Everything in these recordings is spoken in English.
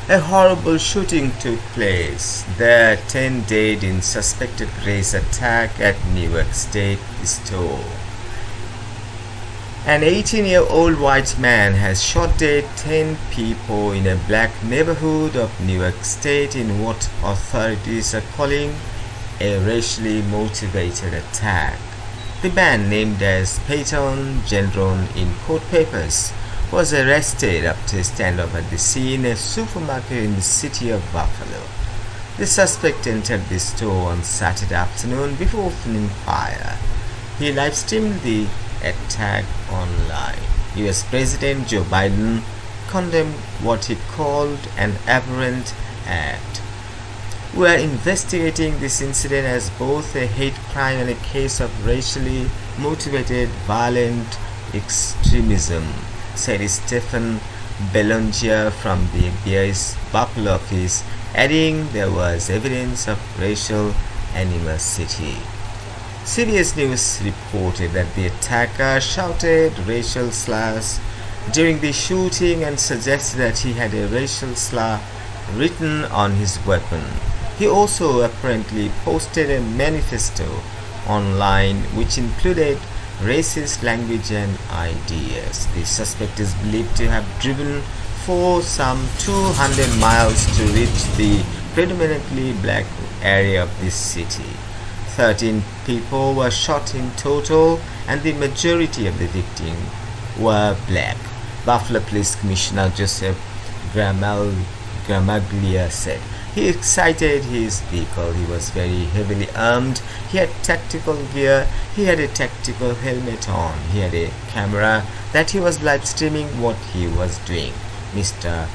A horrible shooting took place. There are 10 dead in suspected race attack at New York State store. An 18-year-old white man has shot dead 10 people in a black neighborhood of New York State in what authorities are calling a racially motivated attack. The man, named as Payton Gendron in court papers, was arrested after a standoff at the scene, a supermarket in the city of Buffalo. The suspect entered the store on Saturday afternoon before opening fire. He live-streamed the attack online. US President Joe Biden condemned what he called an abhorrent act. We are investigating this incident as both a hate crime and a case of racially motivated violent extremism, said Stephen Belongia from the FBI's Buffalo office, adding there was evidence of racial animosity. CBS News reported that the attacker shouted racial slurs during the shooting and suggested that he had a racial slur written on his weapon. He also apparently posted a manifesto online which included racist language and ideas. The suspect is believed to have driven for some 200 miles to reach the predominantly black area of this city. 13 people were shot in total, and the majority of the victims were black. Buffalo Police Commissioner Joseph Gramaglia said. He exited his vehicle. He was very heavily armed. He had tactical gear. He had a tactical helmet on. He had a camera that he was live streaming what he was doing, Mr.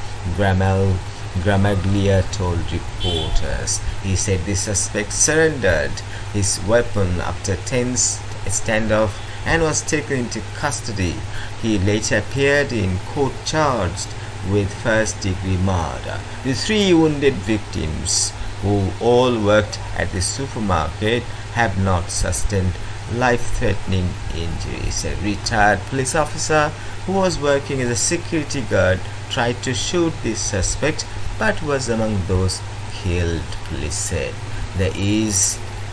Gramaglia told reporters. He said the suspect surrendered his weapon after tense standoff and was taken into custody. He later appeared in court charged with first-degree murder. The 3 wounded victims, who all worked at the supermarket, have not sustained life-threatening injuries. A retired police officer who was working as a security guard tried to shoot the suspect but was among those killed, police said.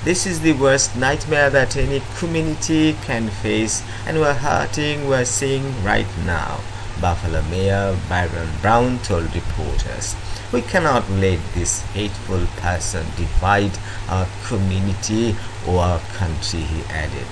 This is the worst nightmare that any community can face, and we're seeing right now, Buffalo Mayor Byron Brown told reporters. We cannot let this hateful person divide our community or our country, he added.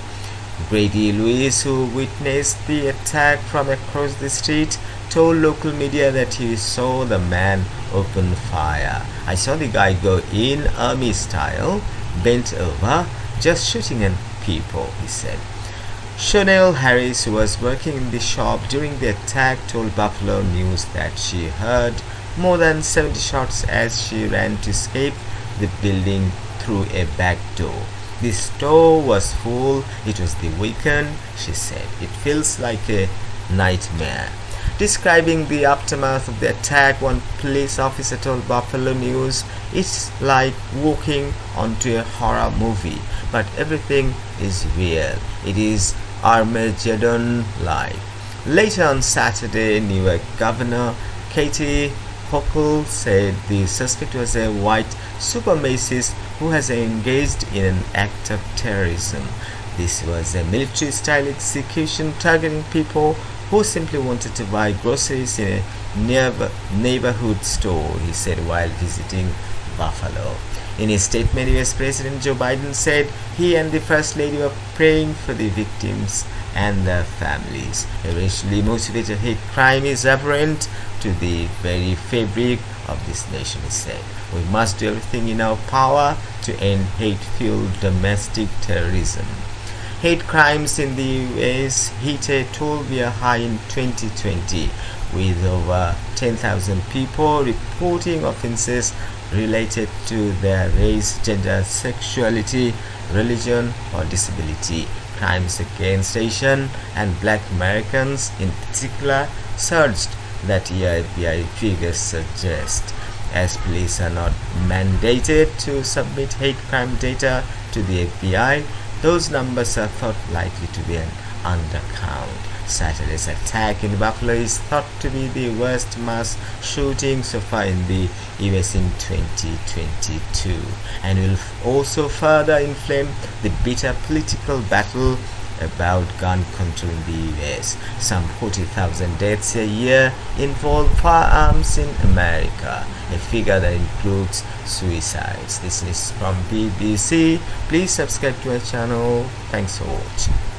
Grady Lewis, who witnessed the attack from across the street, told local media that he saw the man open fire. I saw the guy go in army style, bent over, just shooting at people, he said. Chanel Harris, who was working in the shop during the attack, told Buffalo News that she heard more than 70 shots as she ran to escape the building through a back door. The store was full. It was the weekend, she said. It feels like a nightmare. Describing the aftermath of the attack, one police officer told Buffalo News, it's like walking onto a horror movie, but everything is real. It is Armageddon-like. Later on Saturday, New York Governor Kathy Hochul said the suspect was a white supremacist who has engaged in an act of terrorism. This was a military-style execution targeting people who simply wanted to buy groceries in a neighborhood store, he said while visiting Buffalo. In a statement, US President Joe Biden said he and the First Lady were praying for the victims and their families. A racially motivated hate crime is abhorrent to the very fabric of this nation, he said. We must do everything in our power to end hate-fueled domestic terrorism. Hate crimes in the US hit a 12-year high in 2020, with over 10,000 people reporting offenses related to their race, gender, sexuality, religion, or disability. Crimes against Asian and Black Americans in particular surged that year, FBI figures suggest. As police are not mandated to submit hate crime data to the FBI, those numbers are thought likely to be an undercount. Saturday's attack in Buffalo is thought to be the worst mass shooting so far in the US in 2022 and will also further inflame the bitter political battle about gun control in the US. Some 40,000 deaths a year involve firearms in America, a figure that includes suicides. This is from BBC. Please subscribe to our channel. Thanks for watching.